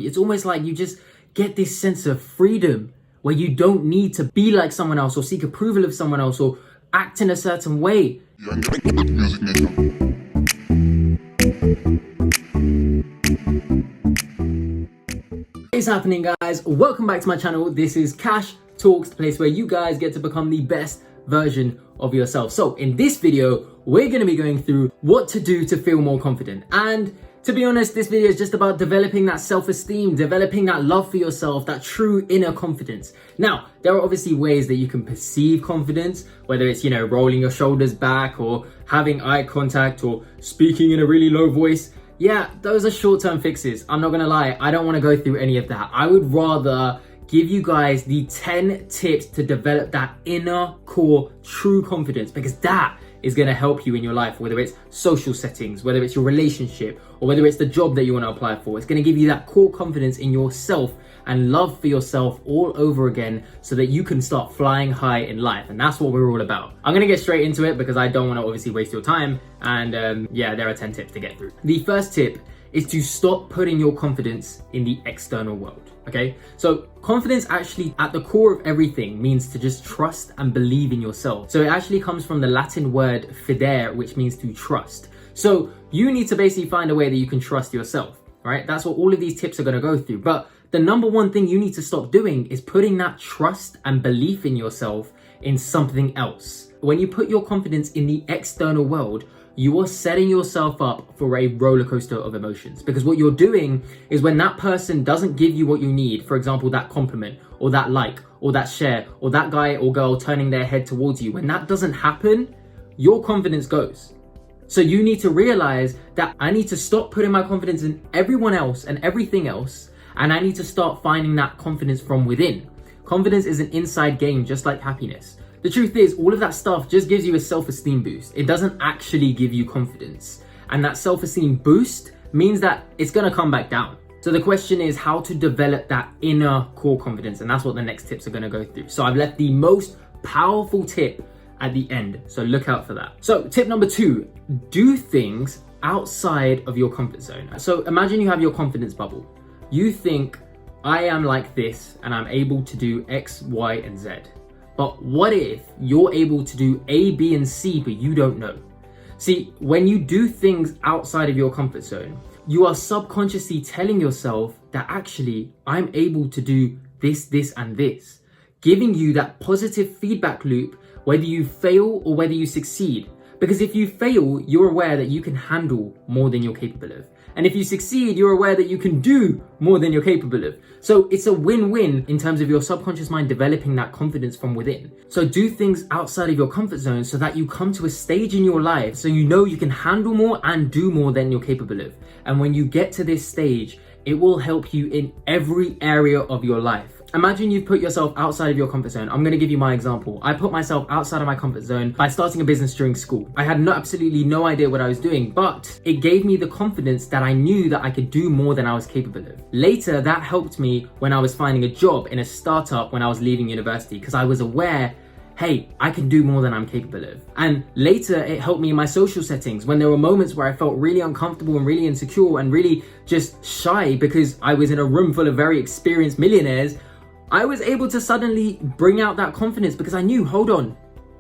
It's almost like you just get this sense of freedom where you don't need to be like someone else or seek approval of someone else or act in a certain way. What is happening, guys? Welcome back to my channel. This is Cash Talks, the place where you guys get to become the best version of yourself. So in this video, we're going to be going through what to do to feel more confident. And to be honest, this video is just about developing that self-esteem, developing that love for yourself, that true inner confidence. Now, there are obviously ways that you can perceive confidence, whether it's, rolling your shoulders back or having eye contact or speaking in a really low voice. Yeah, those are short-term fixes. I'm not gonna lie, I don't wanna go through any of that. I would rather give you guys the 10 tips to develop that inner core true confidence, because that is going to help you in your life, whether it's social settings, whether it's your relationship, or whether it's the job that you want to apply for. It's going to give you that core confidence in yourself and love for yourself all over again so that you can start flying high in life. And that's what we're all about. I'm going to get straight into it because I don't want to obviously waste your time. And there are 10 tips to get through. The first tip is to stop putting your confidence in the external world. Okay, so confidence actually at the core of everything means to just trust and believe in yourself. So it actually comes from the Latin word fidere, which means to trust. So you need to basically find a way that you can trust yourself, right? That's what all of these tips are going to go through. But the number one thing you need to stop doing is putting that trust and belief in yourself in something else. When you put your confidence in the external world, you are setting yourself up for a roller coaster of emotions, because what you're doing is when that person doesn't give you what you need, for example, that compliment or that like or that share or that guy or girl turning their head towards you, when that doesn't happen, your confidence goes. So you need to realize that I need to stop putting my confidence in everyone else and everything else, and I need to start finding that confidence from within. Confidence is an inside game, just like happiness. The truth is, all of that stuff just gives you a self-esteem boost. It doesn't actually give you confidence. And that self-esteem boost means that it's gonna come back down. So the question is how to develop that inner core confidence. And that's what the next tips are gonna go through. So I've left the most powerful tip at the end. So look out for that. So tip number 2, do things outside of your comfort zone. So imagine you have your confidence bubble. You think, I am like this and I'm able to do X, Y, and Z. But what if you're able to do A, B, and C, but you don't know? See, when you do things outside of your comfort zone, you are subconsciously telling yourself that actually, I'm able to do this, this, and this, giving you that positive feedback loop, whether you fail or whether you succeed. Because if you fail, you're aware that you can handle more than you're capable of. And if you succeed, you're aware that you can do more than you're capable of. So it's a win-win in terms of your subconscious mind developing that confidence from within. So do things outside of your comfort zone so that you come to a stage in your life so you know you can handle more and do more than you're capable of. And when you get to this stage, it will help you in every area of your life. Imagine you've put yourself outside of your comfort zone. I'm going to give you my example. I put myself outside of my comfort zone by starting a business during school. I had absolutely no idea what I was doing, but it gave me the confidence that I knew that I could do more than I was capable of. Later, that helped me when I was finding a job in a startup when I was leaving university, because I was aware, hey, I can do more than I'm capable of. And later, it helped me in my social settings when there were moments where I felt really uncomfortable and really insecure and really just shy because I was in a room full of very experienced millionaires. I was able to suddenly bring out that confidence because I knew, hold on,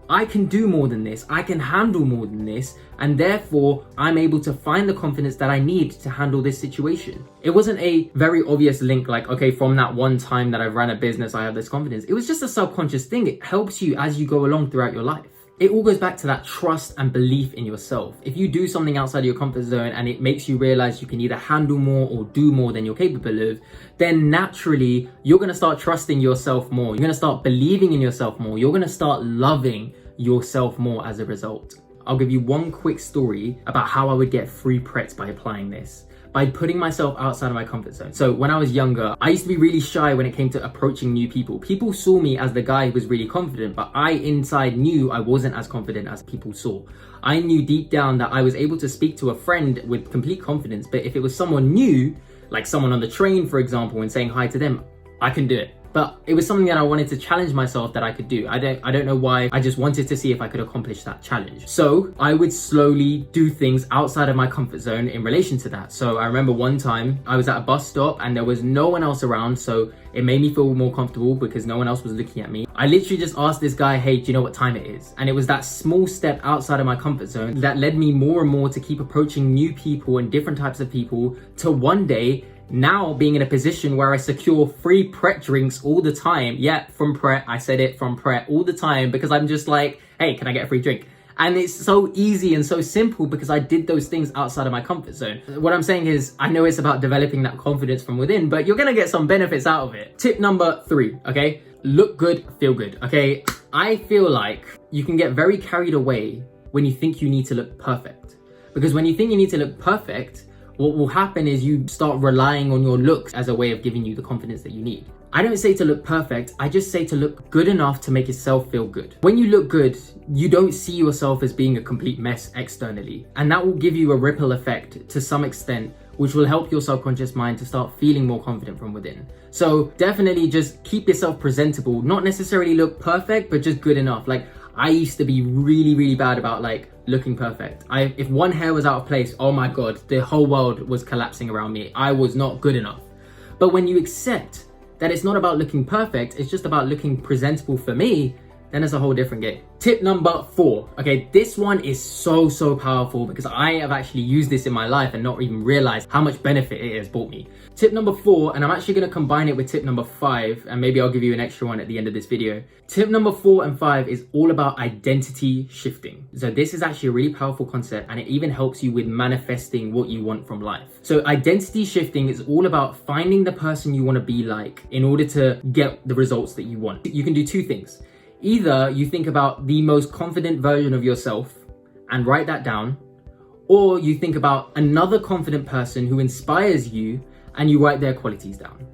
I can do more than this. I can handle more than this. And therefore, I'm able to find the confidence that I need to handle this situation. It wasn't a very obvious link like, okay, from that one time that I've ran a business, I have this confidence. It was just a subconscious thing. It helps you as you go along throughout your life. It all goes back to that trust and belief in yourself. If you do something outside of your comfort zone and it makes you realize you can either handle more or do more than you're capable of, then naturally you're going to start trusting yourself more. You're going to start believing in yourself more. You're going to start loving yourself more as a result. I'll give you one quick story about how I would get free preps by applying this. By putting myself outside of my comfort zone. So when I was younger, I used to be really shy when it came to approaching new people. People saw me as the guy who was really confident, but I inside knew I wasn't as confident as people saw. I knew deep down that I was able to speak to a friend with complete confidence, but if it was someone new, like someone on the train, for example, and saying hi to them, I can do it. but it was something that I wanted to challenge myself that I could do. I don't know why. I just wanted to see if I could accomplish that challenge. So I would slowly do things outside of my comfort zone in relation to that. So I remember one time I was at a bus stop and there was no one else around, so it made me feel more comfortable because no one else was looking at me. I literally just asked this guy, hey, do you know what time it is? And it was that small step outside of my comfort zone that led me more and more to keep approaching new people and different types of people, to one day now being in a position where I secure free Pret drinks all the time. Yeah, from Pret, I said it, from Pret all the time, because I'm just like, hey, can I get a free drink? And it's so easy and so simple because I did those things outside of my comfort zone. What I'm saying is, I know it's about developing that confidence from within, but you're gonna get some benefits out of it. Tip number 3, okay? Look good, feel good, okay? I feel like you can get very carried away when you think you need to look perfect. Because when you think you need to look perfect, what will happen is you start relying on your looks as a way of giving you the confidence that you need. I don't say to look perfect, I just say to look good enough to make yourself feel good. When you look good, you don't see yourself as being a complete mess externally. And that will give you a ripple effect to some extent, which will help your subconscious mind to start feeling more confident from within. So definitely just keep yourself presentable, not necessarily look perfect, but just good enough. Like, I used to be really bad about like looking perfect. If one hair was out of place, oh my God, the whole world was collapsing around me. I was not good enough. But when you accept that it's not about looking perfect, it's just about looking presentable for me, then it's a whole different game. Tip number 4, okay, this one is so powerful because I have actually used this in my life and not even realized how much benefit it has brought me. Tip number 4, and I'm actually gonna combine it with tip number 5, and maybe I'll give you an extra one at the end of this video. Tip number 4 and 5 is all about identity shifting. So this is actually a really powerful concept, and it even helps you with manifesting what you want from life. So identity shifting is all about finding the person you wanna be like in order to get the results that you want. You can do 2 things. Either you think about the most confident version of yourself and write that down, or you think about another confident person who inspires you and you write their qualities down.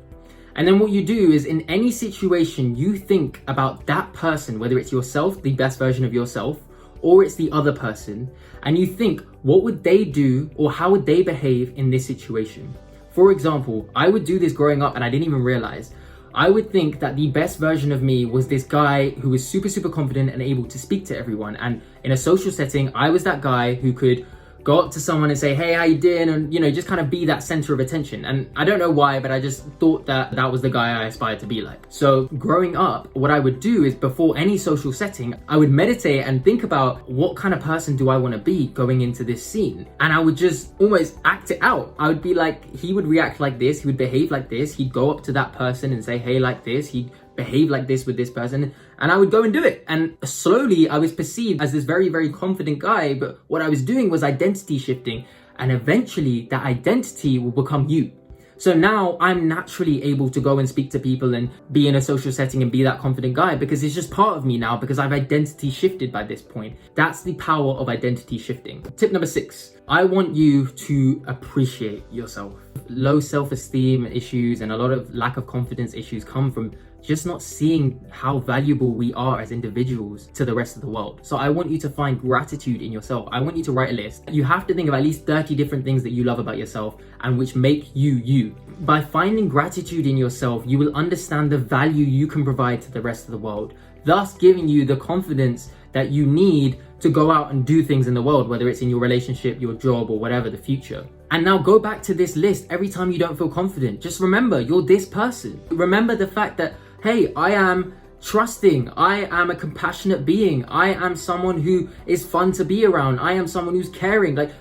And then what you do is, in any situation, you think about that person, whether it's yourself, the best version of yourself, or it's the other person, and you think, what would they do or how would they behave in this situation? For example, I would do this growing up and I didn't even realize. I would think that the best version of me was this guy who was super confident and able to speak to everyone. And in a social setting, I was that guy who could go up to someone and say, hey, how you doing? And, you know, just kind of be that center of attention. And I don't know why, but I just thought that that was the guy I aspired to be like. So growing up, what I would do is, before any social setting, I would meditate and think about, what kind of person do I want to be going into this scene? And I would just almost act it out. I would be like, he would react like this, he would behave like this, he'd go up to that person and say, hey, like this, he'd behave like this with this person, and I would go and do it. And slowly I was perceived as this very confident guy, but what I was doing was identity shifting, and eventually that identity will become you. So now I'm naturally able to go and speak to people and be in a social setting and be that confident guy, because it's just part of me now, because I've identity shifted by this point. That's the power of identity shifting. Tip number 6, I want you to appreciate yourself. Low self-esteem issues and a lot of lack of confidence issues come from just not seeing how valuable we are as individuals to the rest of the world. So I want you to find gratitude in yourself. I want you to write a list. You have to think of at least 30 different things that you love about yourself and which make you you. By finding gratitude in yourself, you will understand the value you can provide to the rest of the world, thus giving you the confidence that you need to go out and do things in the world, whether it's in your relationship, your job, or whatever, the future. And now go back to this list every time you don't feel confident. Just remember, you're this person. Remember the fact that, hey, I am trusting, I am a compassionate being, I am someone who is fun to be around, I am someone who's caring. Like,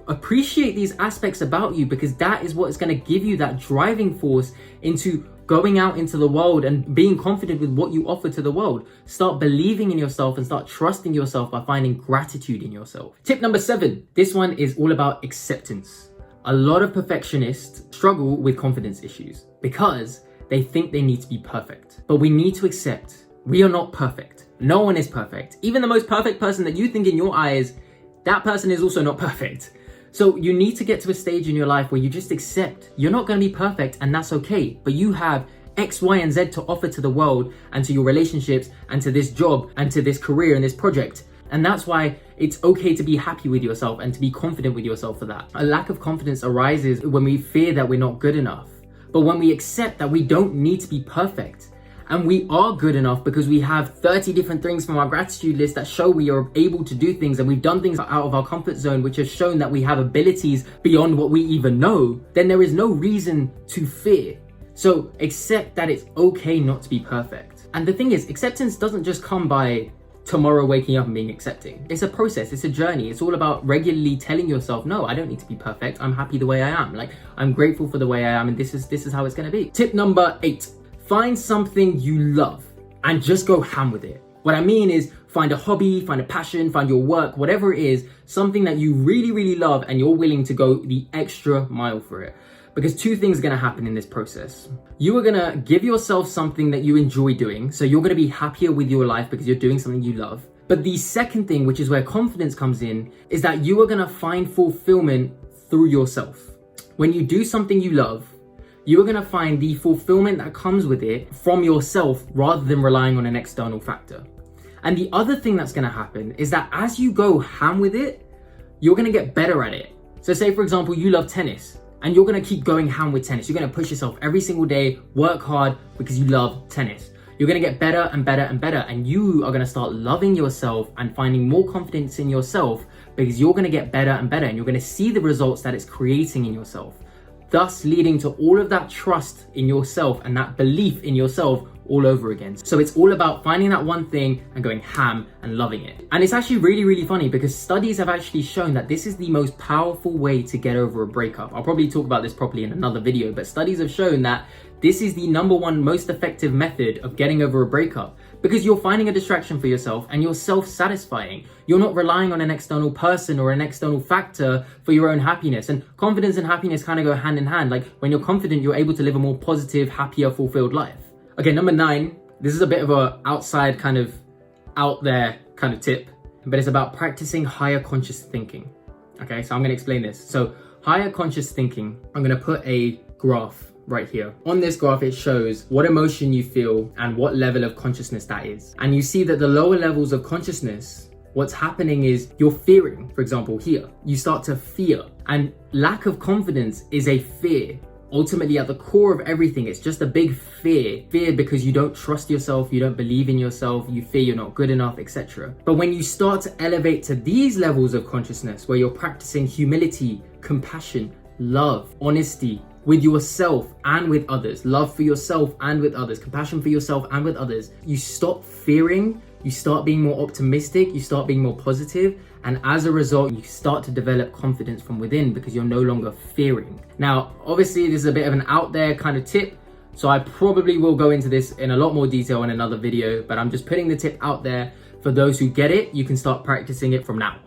appreciate these aspects about you, because that is what is going to give you that driving force into going out into the world and being confident with what you offer to the world. Start believing in yourself and start trusting yourself by finding gratitude in yourself. Tip number 7, this one is all about acceptance. A lot of perfectionists struggle with confidence issues because they think they need to be perfect. But we need to accept we are not perfect. No one is perfect. Even the most perfect person that you think in your eyes, that person is also not perfect. So you need to get to a stage in your life where you just accept you're not going to be perfect, and that's okay. But you have X, Y, and Z to offer to the world and to your relationships and to this job and to this career and this project. And that's why it's okay to be happy with yourself and to be confident with yourself for that. A lack of confidence arises when we fear that we're not good enough. But when we accept that we don't need to be perfect, And we are good enough because we have 30 different things from our gratitude list that show we are able to do things, and we've done things out of our comfort zone, which has shown that we have abilities beyond what we even know. Then there is no reason to fear. So accept that it's okay not to be perfect. And the thing is, acceptance doesn't just come by tomorrow waking up and being accepting. It's a process, it's a journey. It's all about regularly telling yourself, no, I don't need to be perfect. I'm happy the way I am. Like, I'm grateful for the way I am, and this is how it's gonna be. Tip number 8, find something you love and just go ham with it. What I mean is, find a hobby, find a passion, find your work, whatever it is, something that you really, really love and you're willing to go the extra mile for it. Because 2 things are gonna happen in this process. You are gonna give yourself something that you enjoy doing, so you're gonna be happier with your life because you're doing something you love. But the second thing, which is where confidence comes in, is that you are gonna find fulfillment through yourself. When you do something you love, you are gonna find the fulfillment that comes with it from yourself rather than relying on an external factor. And the other thing that's gonna happen is that as you go ham with it, you're gonna get better at it. So say, for example, you love tennis, and you're gonna keep going ham with tennis. You're gonna push yourself every single day, work hard because you love tennis. You're gonna get better and better and better, and you are gonna start loving yourself and finding more confidence in yourself because you're gonna get better and better, and you're gonna see the results that it's creating in yourself, thus leading to all of that trust in yourself and that belief in yourself all over again. So it's all about finding that one thing and going ham and loving it. And it's actually really, really funny because studies have actually shown that this is the most powerful way to get over a breakup. I'll probably talk about this properly in another video, but studies have shown that this is the #1 most effective method of getting over a breakup, because you're finding a distraction for yourself and you're self-satisfying. You're not relying on an external person or an external factor for your own happiness. And confidence and happiness kind of go hand in hand. Like, when you're confident, you're able to live a more positive, happier, fulfilled life. Okay, number 9, this is a bit of a outside kind of out there kind of tip, but it's about practicing higher conscious thinking. Okay, so I'm gonna explain this. So higher conscious thinking, I'm gonna put a graph right here. On this graph, it shows what emotion you feel and what level of consciousness that is. And you see that the lower levels of consciousness, what's happening is you're fearing. For example, here, you start to fear, and lack of confidence is a fear. Ultimately, at the core of everything, it's just a big fear. Fear because you don't trust yourself, you don't believe in yourself, you fear you're not good enough, etc. But when you start to elevate to these levels of consciousness, where you're practicing humility, compassion, love, honesty with yourself and with others, love for yourself and with others, compassion for yourself and with others, you stop fearing, you start being more optimistic, you start being more positive, and as a result, you start to develop confidence from within because you're no longer fearing. Now, obviously, this is a bit of an out there kind of tip, so I probably will go into this in a lot more detail in another video, but I'm just putting the tip out there for those who get it. You can start practicing it from now.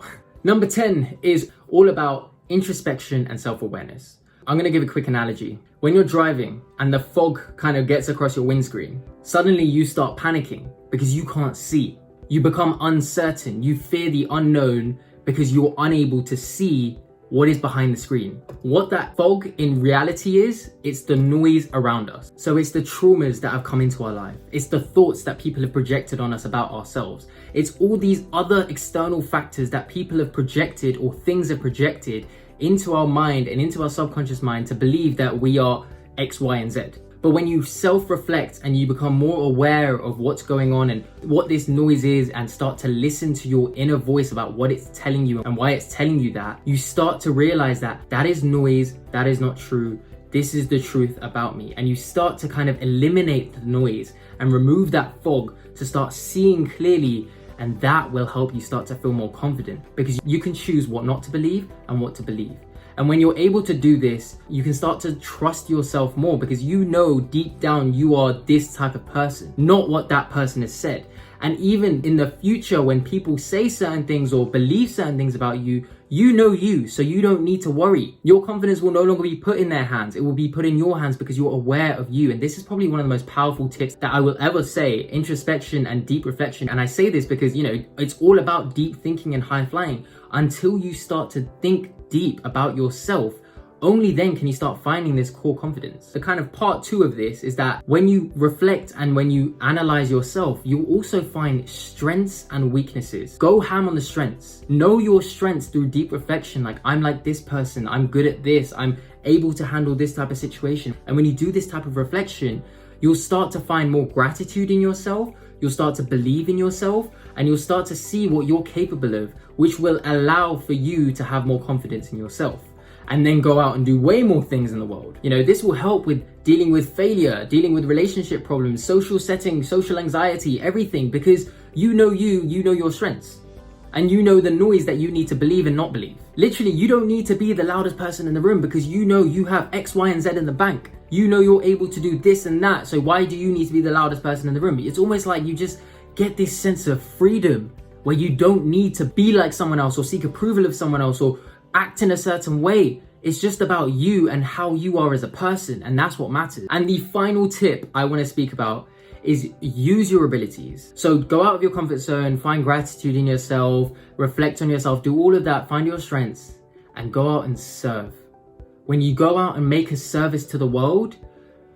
Number 10 is all about introspection and self-awareness. I'm gonna give a quick analogy. When you're driving and the fog kind of gets across your windscreen, suddenly you start panicking because you can't see. You become uncertain. You fear the unknown because you're unable to see what is behind the screen. What that fog in reality is, it's the noise around us. So it's the traumas that have come into our life. It's the thoughts that people have projected on us about ourselves. It's all these other external factors that people have projected or things have projected into our mind and into our subconscious mind to believe that we are X, Y, and Z. But when you self-reflect and you become more aware of what's going on and what this noise is, and start to listen to your inner voice about what it's telling you and why it's telling you that, you start to realize that that is noise, that is not true, this is the truth about me. And you start to kind of eliminate the noise and remove that fog to start seeing clearly, and that will help you start to feel more confident because you can choose what not to believe and what to believe. And when you're able to do this, you can start to trust yourself more because you know deep down you are this type of person, not what that person has said. And even in the future, when people say certain things or believe certain things about you, you know you, so you don't need to worry. Your confidence will no longer be put in their hands. It will be put in your hands because you're aware of you. And this is probably one of the most powerful tips that I will ever say, introspection and deep reflection. And I say this because, you know, it's all about deep thinking and high flying. Until you start to think deep about yourself, only then can you start finding this core confidence. The kind of part 2 of this is that when you reflect and when you analyze yourself, you'll also find strengths and weaknesses. Go ham on the strengths. Know your strengths through deep reflection. Like, I'm like this person, I'm good at this, I'm able to handle this type of situation. And when you do this type of reflection, you'll start to find more gratitude in yourself, you'll start to believe in yourself, and you'll start to see what you're capable of, which will allow for you to have more confidence in yourself and then go out and do way more things in the world. You know, this will help with dealing with failure, dealing with relationship problems, social settings, social anxiety, everything, because you know your strengths. And you know the noise that you need to believe and not believe. Literally, you don't need to be the loudest person in the room because you know you have X, Y, and Z in the bank. You know you're able to do this and that. So why do you need to be the loudest person in the room? It's almost like you just get this sense of freedom where you don't need to be like someone else or seek approval of someone else or act in a certain way. It's just about you and how you are as a person, and that's what matters. And the final tip I want to speak about is use your abilities. So go out of your comfort zone, find gratitude in yourself, reflect on yourself, do all of that, find your strengths, and go out and serve. When you go out and make a service to the world,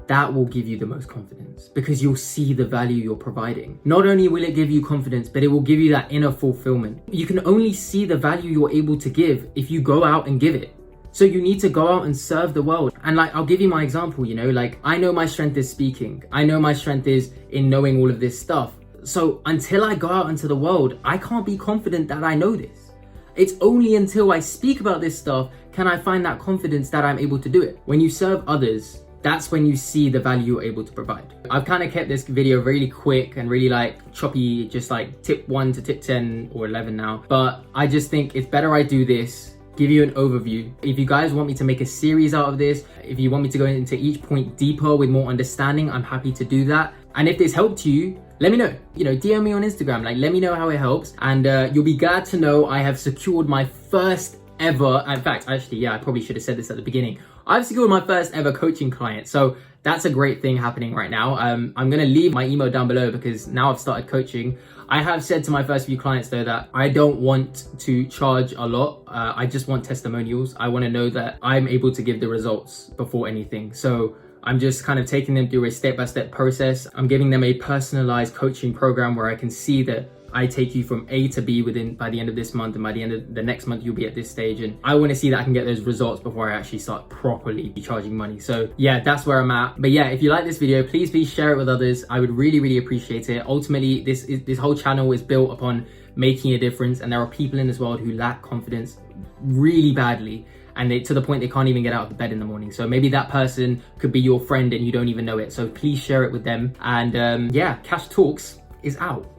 that will give you the most confidence because you'll see the value you're providing. Not only will it give you confidence, but it will give you that inner fulfillment. You can only see the value you're able to give if you go out and give it. So you need to go out and serve the world. And like, I'll give you my example, you know, like I know my strength is speaking. I know my strength is in knowing all of this stuff. So until I go out into the world, I can't be confident that I know this. It's only until I speak about this stuff can I find that confidence that I'm able to do it. When you serve others, that's when you see the value you're able to provide. I've kind of kept this video really quick and really like choppy, just like tip 1 to tip 10 or 11 now. But I just think it's better I do this, give you an overview. If you guys want me to make a series out of this, if you want me to go into each point deeper with more understanding, I'm happy to do that. And if this helped you, let me know. You know, DM me on Instagram, like let me know how it helps. And you'll be glad to know I have secured my first ever, in fact, actually, yeah, I probably should have said this at the beginning. I've secured my first ever coaching client. So that's a great thing happening right now. I'm gonna leave my email down below because now I've started coaching. I have said to my first few clients though that I don't want to charge a lot. I just want testimonials. I want to know that I'm able to give the results before anything. So I'm just kind of taking them through a step-by-step process. I'm giving them a personalized coaching program where I can see that I take you from A to B by the end of this month, and by the end of the next month, you'll be at this stage. And I want to see that I can get those results before I actually start properly charging money. So yeah, that's where I'm at. But yeah, if you like this video, please share it with others. I would really appreciate it. Ultimately, this whole channel is built upon making a difference. And there are people in this world who lack confidence really badly. And to the point they can't even get out of bed in the morning. So maybe that person could be your friend and you don't even know it. So please share it with them. And yeah, Cash Talks is out.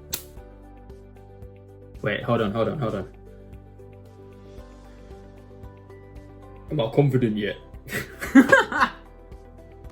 Wait, hold on. I'm not confident yet.